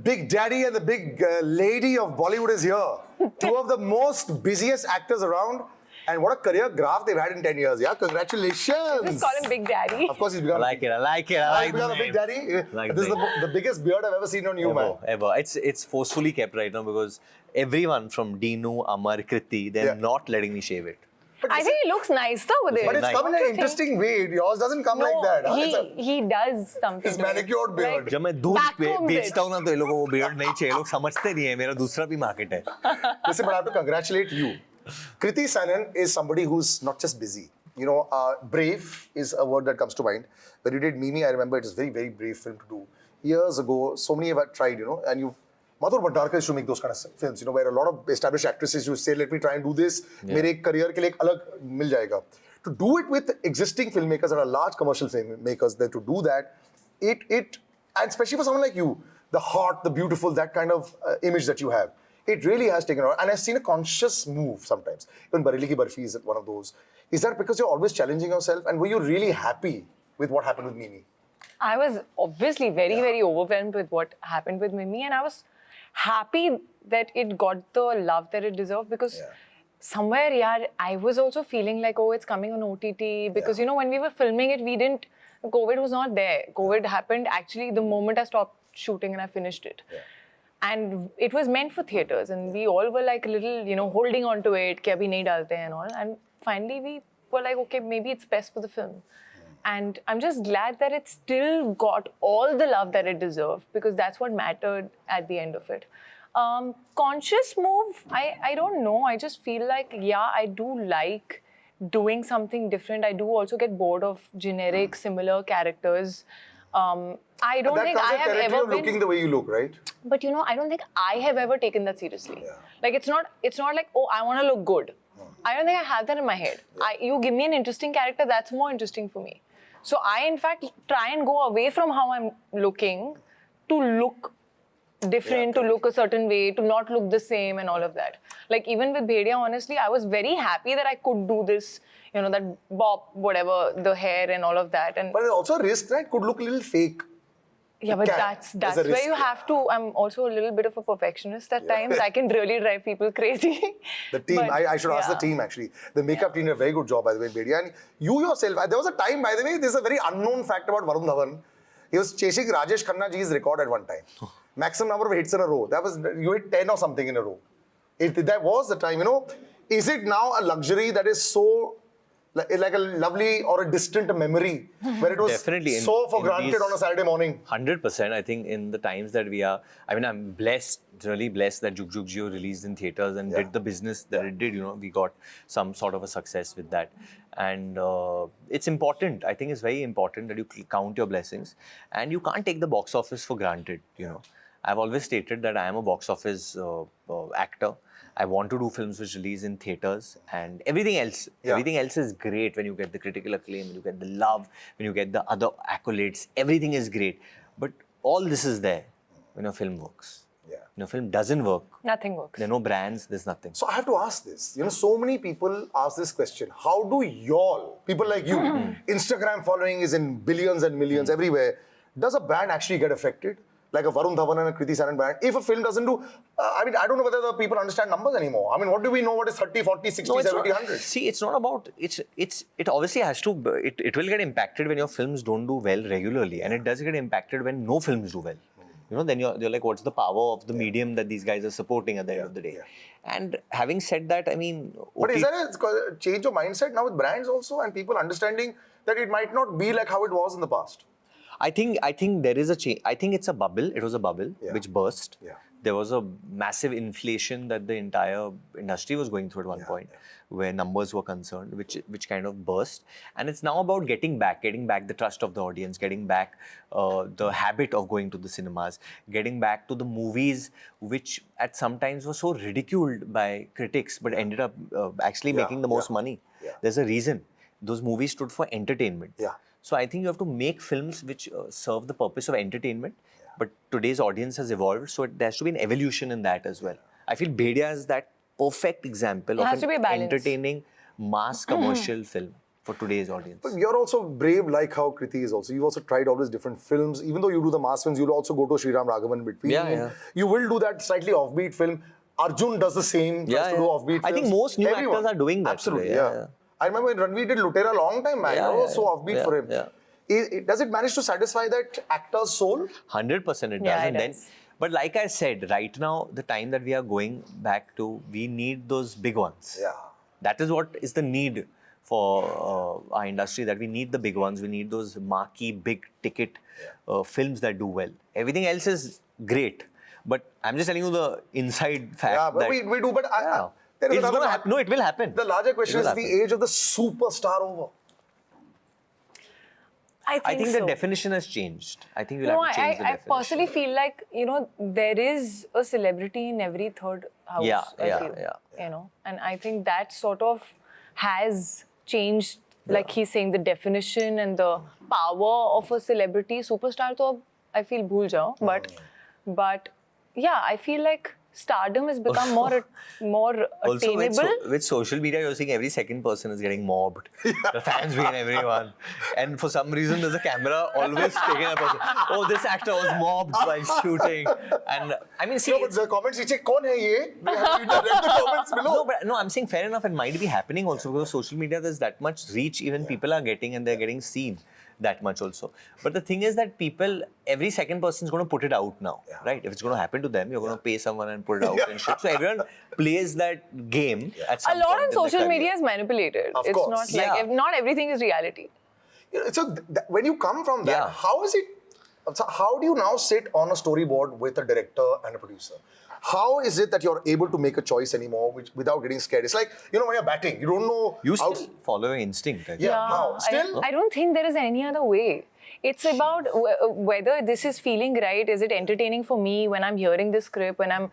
Big Daddy and the big lady of Bollywood is here. Two of the most busiest actors around. And what a career graph they've had in 10 years. Yeah, congratulations. Just call him Big Daddy. Of course, he's become. I like He's become a Big Daddy. Like This is the biggest beard I've ever seen on you, man. Ever. It's forcefully kept right now because everyone from Dinu, Amar, Kriti, they're not letting me shave it. But I think he looks nice though with it. But it's come in an interesting way. Yours doesn't come like that. Huh? He does something. His manicured beard. जब मैं दूध Backcombs बेचता हूँ ना तो ये लोगों को beard नहीं चाहिए, लोग समझते नहीं है मेरा दूसरा भी market है. Listen, but I have to congratulate you. Kriti Sanon is somebody who's not just busy. You know, brave is a word that comes to mind. When you did Mimi, I remember it was a very, very brave film to do. Years ago, so many have tried, you know, and you've Madhur Bhandarkar used to make those kind of films, you know, where a lot of established actresses used to say, let me try and do this. मेरे career के लिए एक अलग मिल जाएगा. To do it with existing filmmakers that are large commercial filmmakers, then to do that, and especially for someone like you, the hot, the beautiful, that kind of image that you have, it really has taken over. And I've seen a conscious move sometimes. Even Bareilly Ki Barfi is one of those. Is that because you're always challenging yourself? And were you really happy with what happened with Mimi? I was obviously very, very overwhelmed with what happened with Mimi, and I was happy that it got the love that it deserved because somewhere, yeah, I was also feeling like, oh, it's coming on OTT because, you know, when we were filming it, COVID was not there. COVID happened actually the moment I stopped shooting and I finished it. Yeah. And it was meant for theatres and we all were like a little, you know, holding on to it, कि अभी नहीं डालते हैं and all. And finally we were like, okay, maybe it's best for the film. And I'm just glad that it still got all the love that it deserved because that's what mattered at the end of it. Conscious move, I don't know. I just feel like, yeah, I do like doing something different. I do also get bored of generic, similar characters. I don't think I have ever been looking the way you look, right? But you know, I don't think I have ever taken that seriously. Yeah. Like it's not like, oh, I want to look good. I don't think I have that in my head. Yeah. You give me an interesting character, that's more interesting for me. So I, in fact, try and go away from how I'm looking to look different, to look a certain way, to not look the same and all of that. Like even with Bhediya, honestly, I was very happy that I could do this, you know, that bop, whatever, the hair and all of that. And but it's also a risk, right? Could look a little fake. yeah, but that's where you have to. I'm also a little bit of a perfectionist at times. I can really drive people crazy. The team, But, I should ask the team actually. The makeup team did a very good job, by the way, in Bhediya. And you yourself, there was a time, by the way, this is a very unknown fact about Varun Dhawan. He was chasing Rajesh Khanna ji's record at one time. Maximum number of hits in a row. That was, you hit 10 or something in a row. That was the time, you know. Is it now a luxury that is so like a lovely or a distant memory where it was Definitely so for granted on a Saturday morning? 100%. I think in the times that we are, I mean, I'm blessed, really blessed that Jug Jug Jio released in theatres and did the business that it did. You know, we got some sort of a success with that. And it's important. I think it's very important that you count your blessings and you can't take the box office for granted, you know. I've always stated that I am a box office actor. I want to do films which release in theatres and everything else. Yeah. Everything else is great when you get the critical acclaim, when you get the love, when you get the other accolades. Everything is great. But all this is there when a film works. Yeah. When a film doesn't work, Nothing works. there are no brands, there's nothing. So I have to ask this. You know, so many people ask this question. How do y'all, people like you, Instagram following is in billions and millions everywhere. Does a brand actually get affected? Like a Varun Dhawan and a Kriti Sanon brand. If a film doesn't do, I mean, I don't know whether the people understand numbers anymore. I mean, what do we know what is 30, 40, 60, No, it's 70, not, 100? see, it's not about, it obviously has to, it will get impacted when your films don't do well regularly. And it does get impacted when no films do well. You know, then you're like, what's the power of the medium that these guys are supporting at the end of the day? And having said that, I mean... But is there a change of mindset now with brands also and people understanding that it might not be like how it was in the past? I think there is a change. I think it's a bubble. It was a bubble which burst. Yeah. There was a massive inflation that the entire industry was going through at one point, where numbers were concerned, which kind of burst. And it's now about getting back the trust of the audience, getting back the habit of going to the cinemas, getting back to the movies which at some times were so ridiculed by critics, but ended up actually making the most money. Yeah. There's a reason. Those movies stood for entertainment. Yeah. So I think you have to make films which serve the purpose of entertainment. But today's audience has evolved, so there has to be an evolution in that as well. I feel Bhediya is that perfect example of an entertaining mass commercial film. for today's audience. But you're also brave, like how Kriti is also. You've also tried all these different films. Even though you do the mass films, you'll also go to Sriram Raghavan in between. Yeah, I mean, yeah. You will do that slightly offbeat film. Arjun does the same. Tries to do offbeat I think films. most new Everyone. actors are doing that Absolutely, today, yeah. I remember when Ranveer did Lutera a long time back. Yeah, It was yeah, so yeah. offbeat Yeah, for him. yeah. Does it manage to satisfy that actor's soul? 100% it does. Yeah, it And then, does. but like I said, right now, the time that we are going back to, we need those big ones. Yeah. That is what is the need for our industry, that we need the big ones. We need those marquee, big ticket films that do well. Everything else is great. But I'm just telling you the inside fact. Yeah, but that, we do. But there is it's another going to part. happen. No, it will happen. The larger question It is will the happen. age of the superstar over. I think so. the definition has changed. I think we'll No, have to change the I definition. personally feel like, there is a celebrity in every third house. Yeah, I yeah, feel, yeah. And I think that sort of has changed, like he's saying, the definition and the power of a celebrity. Superstar, to I feel bhul jao. But yeah, I feel like stardom has become more Also, attainable. with social media, you're seeing every second person is getting mobbed. The fans being everyone. And for some reason, there's a camera always taking a person. Oh, this actor was mobbed while shooting. And I mean, see. No, but the comments, you check, "Kaun hai ye?" We have to read the comments below. No, I'm saying fair enough. It might be happening also because social media, there's that much reach even people are getting and they're getting seen that much also. But the thing is that people, every second person is going to put it out now, right? If it's going to happen to them, you're going to pay someone and put it out and shit. So everyone plays that game at some A lot point on in their social career. media is manipulated. Of It's course. not like, Yeah. not everything is reality. So when you come from that, Yeah. how is it? So how do you now sit on a storyboard with a director and a producer? How is it that you're able to make a choice anymore without getting scared? It's like, when you're batting, you don't know. You how- still follow your instinct. I think. Yeah. How? Still? I don't think there is any other way. It's about whether this is feeling right. Is it entertaining for me when I'm hearing the script, when I'm,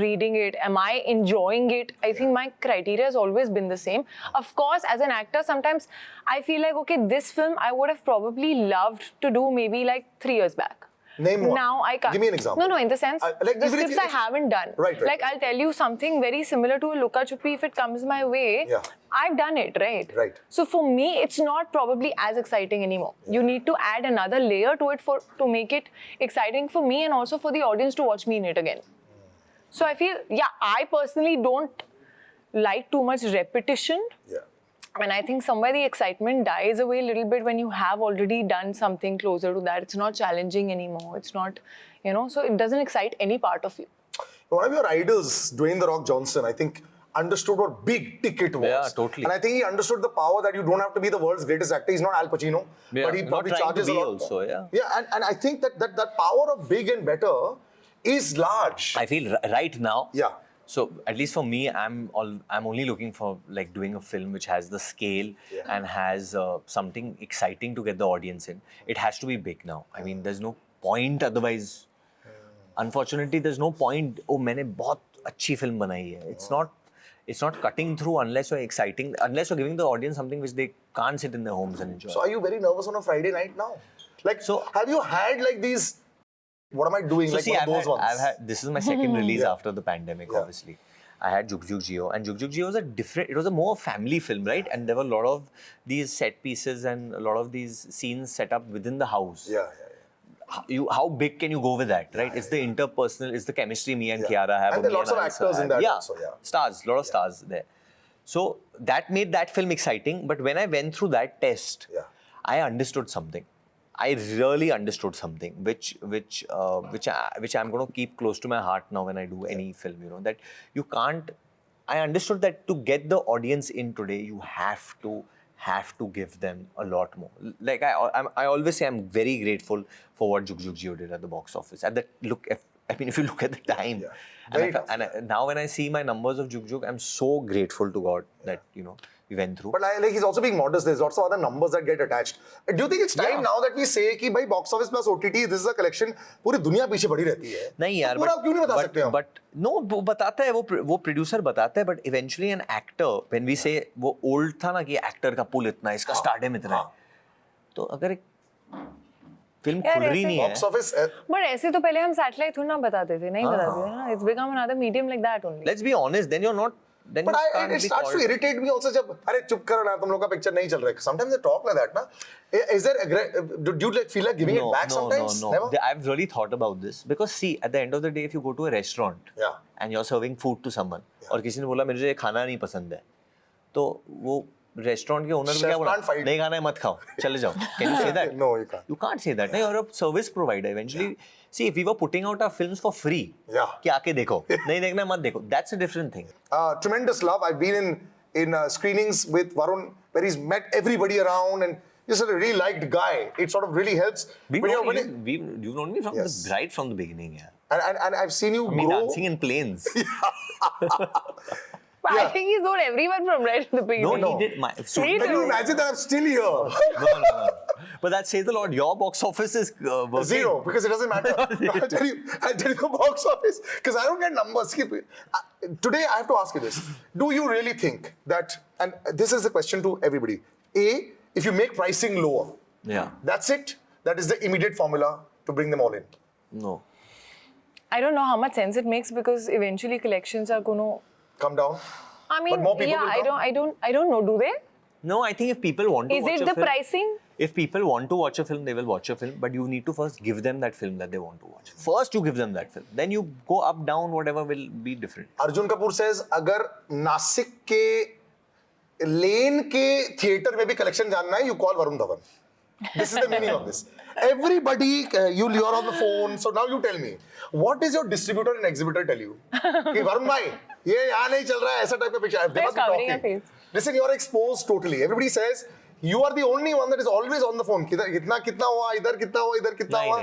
reading it? Am I enjoying it? I think my criteria has always been the same. Of course, as an actor, sometimes I feel like, okay, this film I would have probably loved to do maybe like 3 years back. Name one. Now I can't. Give me an example. No, in the sense, like, the even if scripts you- I haven't done. Right. Like, I'll tell you something very similar to Luka Chuppi if it comes my way. Yeah. I've done it, right? Right. So for me, it's not probably as exciting anymore. You need to add another layer to it to make it exciting for me and also for the audience to watch me in it again. So I feel, I personally don't like too much repetition. Yeah. And I think somewhere the excitement dies away a little bit when you have already done something closer to that. It's not challenging anymore. It's not, so it doesn't excite any part of you. One of your idols, Dwayne "The Rock" Johnson, I think understood what big ticket was. Yeah, totally. And I think he understood the power that you don't have to be the world's greatest actor. He's not Al Pacino, Yeah, but he not probably trying to charges a be lot. also, yeah. Yeah, and I think that power of big and better is large. I feel right now. Yeah. So at least for me, I'm only looking for like doing a film which has the scale and has something exciting to get the audience in. It has to be big now. I mean, there's no point otherwise. Unfortunately, there's no point. Oh, मैंने बहुत अच्छी film बनाई है. It's not cutting through unless you're giving the audience something which they can't sit in their homes and enjoy. So are you very nervous on a Friday night now? Like, So- have you had like these? What am I doing? So like see, one of those ones. I've had, this is my second release Yeah. after the pandemic, Yeah. obviously. I had Juk Juk Jio, and Juk Juk Jio was it was a more family film, right? And there were a lot of these set pieces and a lot of these scenes set up within the house. Yeah. How big can you go with that, right? It's the interpersonal, it's the chemistry me and Kiara have. And or there are me lots of Alyssa actors in have. that Yeah, also, yeah. stars, a lot of stars there. So that made that film exciting. But when I went through that test, Yeah. I understood something. I really understood something, which I'm going to keep close to my heart now when I do any film. That you can't. I understood that to get the audience in today, you have to give them a lot more. Like I always say, I'm very grateful for what Juk Juk Jio did at the box office. If you look at the time, Yeah. Very tough. now when I see my numbers of Juk Juk, I'm so grateful to God that we went through. But he's also being modest. There's lots of other numbers that get attached. Do you think it's time Yeah. now that we say कि भाई box office plus OTT, this is a collection, पूरी दुनिया पीछे बढ़ी रहती है? नहीं यार, तो पूरा क्यों नहीं बता सकते हम? but no, वो बताता है, वो producer बताता है, but eventually an actor, when we say वो old था ना कि actor का pull इतना है, इसका stardom इतना है, तो अगर एक फिल्म यार, खुल रही ऐसे नहीं है, Box office. But ऐसे तो पहले हम सैटेलाइट थोड़ी ना बताते थे, नहीं बताते थे ना. It's become another medium like that only. let's be honest, then you're not then But you can't it be starts to called- irritate me also जब अरे चुप करो ना तुम लोग का picture नहीं चल रहा है. Sometimes they talk like that ना. Is there do you like feel like giving it back sometimes? No. Never. I've really thought about this because see, at the end of the day, if you go to a restaurant Yeah. and you're serving food to someone, और किसी ने बोला मुझे ये खाना नहीं पसंद है, तो वो रेस्टोरेंट के ओनर को क्या बोला? नहीं खाना है मत खाओ, चले जाओ. Can you say that? No, you can't. You can't say that. No, you're a service provider. Eventually, see, if we were putting out our films for free, Yeah. कि आके देखो, नहीं देखना मत देखो. That's a different thing. Tremendous love. I've been in screenings with Varun where he's met everybody around and he's a really liked guy. It sort of really helps. You've known me from Yes. right from the beginning, yeah. And I've seen you Me grow. dancing in planes. But I think he's known everyone from right in the beginning. No, he did. Me Can you too. imagine that I'm still here? No. But that says a lot. Your box office is working. Zero, because it doesn't matter. I'll tell you the box office, because I don't get numbers. Today, I have to ask you this. Do you really think that, and this is the question to everybody, A, if you make pricing lower, Yeah. that's it? That is the immediate formula to bring them all in? No. I don't know how much sense it makes because eventually collections are going to. Come down? I mean, But more people yeah, will come? I don't know. Do they? No, I think if people want to Is watch it a the film, pricing? if people want to watch a film, they will watch a film. But you need to first give them that film that they want to watch. First, you give them that film. Then you go up, down, whatever will be different. Arjun Kapoor says, अगर नासिक के लेन के theatre में भी collection जानना है, you call Varun Dhawan. This is the meaning of this. Everybody, you're on the phone, so now you tell me, what is your distributor and exhibitor tell you? कि वरुण भाई, ये यहाँ नहीं चल रहा है, ऐसा type of picture. They must be covering your talking. face. Listen, you're exposed totally. Everybody says, you are the only one that is always on the phone. कितना हुआ, इधर कितना हुआ.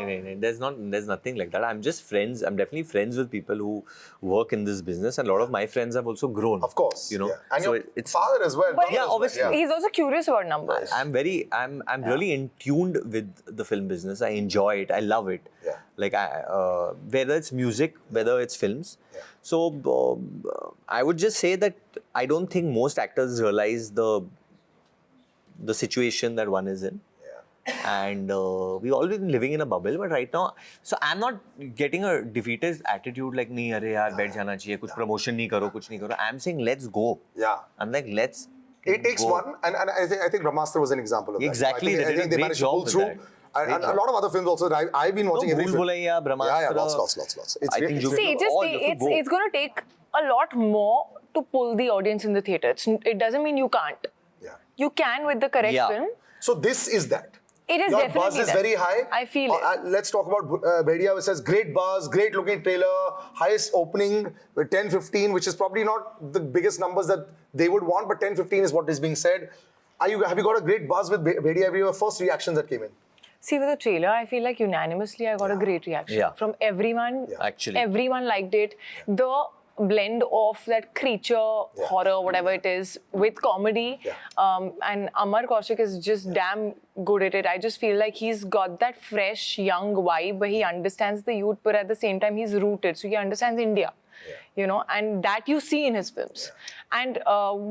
No. There's nothing like that. I'm just friends. I'm definitely friends with people who work in this business. And a lot of my friends have also grown. Of course. You know. Yeah. And so your it's father as well. But brother as well, obviously. yeah. He's also curious about numbers. I'm really in tuned with the film business. I enjoy it. I love it. Yeah. Like whether it's music, whether it's films. Yeah. So I would just say that I don't think most actors realize the situation that one is in. Yeah. And we've always been living in a bubble, but right now, so I'm not getting a defeatist attitude like, nahi, arey yaar, baith jana chahiye, kuch promotion nahi karo, kuch nahi karo. I'm saying, let's go. Yeah. I'm like, let's It takes go. one, and I think Brahmastra was an example of Exactly, that. they did a great managed to job pull with through. that. And a lot of other films also. I've been watching every Bhool film. Bhulaiya, Brahmastra. Yeah, lots. It's I think really- you- See, it's going to take a lot more to pull the audience in the theatre. It doesn't mean you can't. Yeah. You can with the correct Yeah. film. So this is that. It is Your definitely buzz is that. very high. I feel it. Let's talk about Bhediya, which says great buzz, great looking trailer, highest opening with 10-15, which is probably not the biggest numbers that they would want, but 10-15 is what is being said. Have you got a great buzz with Bhediya? Have you your first reactions that came in? See, with the trailer, I feel like unanimously I got a great reaction Yeah. from everyone. Yeah. Actually. Everyone liked it. The blend of that creature, horror, whatever it is, with comedy. Yeah. And Amar Kaushik is just damn good at it. I just feel like he's got that fresh, young vibe where he understands the youth, but at the same time, he's rooted. So he understands India. You know, and that you see in his films. And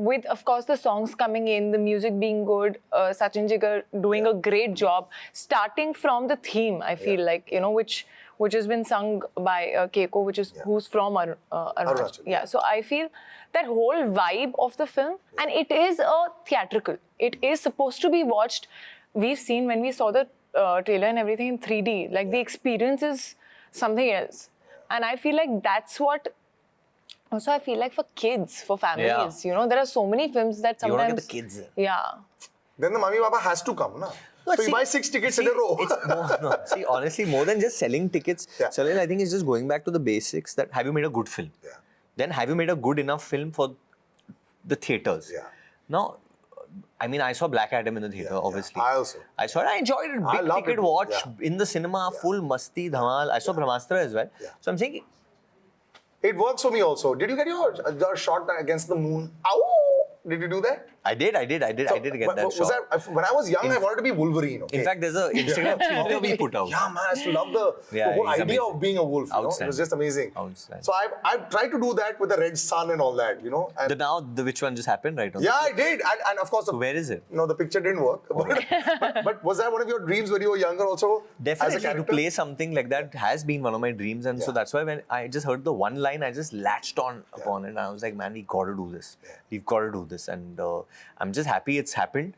with, of course, the songs coming in, the music being good, Sachin Jigar doing a great job, starting from the theme, I feel like, you know, which has been sung by Keiko, who's from Arunachal. Yeah, so I feel that whole vibe of the film, and it is a theatrical. It is supposed to be watched. We've seen when we saw the trailer and everything in 3D, like the experience is something else. And I feel like that's what. Also, I feel like for kids, for families, you know, there are so many films that You wanna sometimes. get the kids. Yeah. Then the mummy papa has to come, na? No, So you see- buy 6 tickets see, in a row. See, honestly, more than just selling tickets, Yeah. Salil, I think it's just going back to the basics that have you made a good film? Yeah. Then have you made a good enough film for the theatres? Yeah. Now, I mean, I saw Black Adam in the theatre, obviously. I also. I saw it. I enjoyed it. I Big loved ticket it. watch Yeah. in the cinema, full masti, dhamal. I saw Brahmastra as well. Yeah. So I'm saying, It works for me also. Did you get your shot against the moon? Ow! Did you do that? I did get that Was shot. that, when I was young, I wanted to be Wolverine. Okay? In fact, there's an Instagram filter we put out. Yeah, man, I used to love the Yeah, whole he's idea amazing. of being a wolf. You know? It was Outstanding. just amazing. Outstanding. So I've tried to do that with the red sun and all that, you know. And The which one just happened right now? yeah, I did. And of course, Where is it? No, the picture didn't work. But was that one of your dreams when you were younger also? Definitely, as a to character? play something like that has been one of my dreams, and so Yeah. that's why when I just heard the one line, I just latched on upon it, and I was like, man, we got to do this. We've got to do this, and I'm just happy it's happened.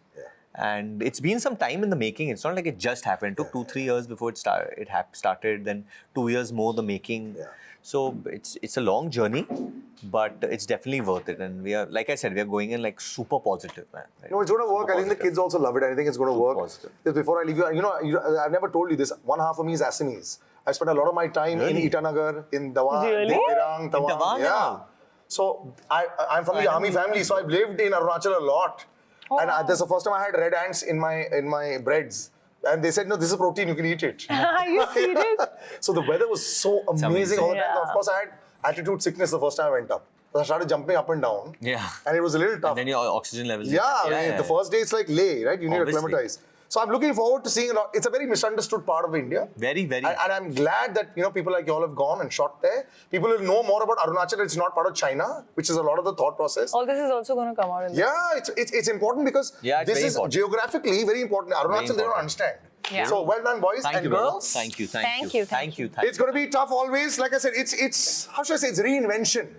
And it's been some time in the making. It's not like it just happened. It took 2-3 years before it started. Then 2 years more the making. Yeah. So it's a long journey, but it's definitely worth it. And we are, like I said, we are going in like super positive, man. Right? No, it's going to work. Super I think the positive. kids also love it. I think it's going to work. positive. Just before I leave you, I've never told you this. One half of me is Assamese. I spent a lot of my time Really? in Itanagar, in Dhawan, Really? Bhediya, Tawang. Dhawan, Yeah. yeah. So I'm from the army family, so I've lived in Arunachal a lot. And that's the first time I had red ants in my breads. And they said, no, this is protein, you can eat it. Are you serious? So the weather was so amazing amazing. all the time. Yeah. Of course, I had altitude sickness the first time I went up. So I started jumping up and down. Yeah. And it was a little tough. And then your oxygen levels. Yeah, I mean, the first day it's like lay, right? You need to Obviously. acclimatize. So I'm looking forward to seeing a lot. It's a very misunderstood part of India. Very, very. And I'm glad that, people like you all have gone and shot there. People will know more about Arunachal. It's not part of China, which is a lot of the thought process. All this is also going to come out in Yeah, it's important because Yeah, it's this very is important. geographically very important. Arunachal, they don't important. understand. Yeah. So well done, boys Thank and you, brother. girls. Thank you. Thank you. It's going to be tough always. Like I said, it's how should I say? It's reinvention.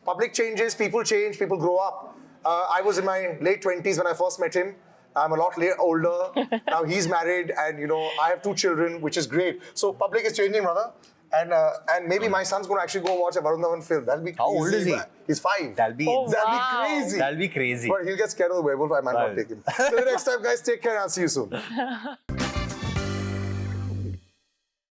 Public changes, people change, people grow up. I was in my late 20s when I first met him. I'm a lot older. Now he's married, and I have 2 children, which is great. So public is changing, brother. And maybe my son's going to actually go watch a Varun Dhawan film. That'll be crazy. How old is he? Man. He's 5. That'll be Oh, That'll wow. be crazy. That'll be crazy. But he'll get scared of the werewolf. I might not Right. take him. Till the next time, guys, take care and I'll see you soon.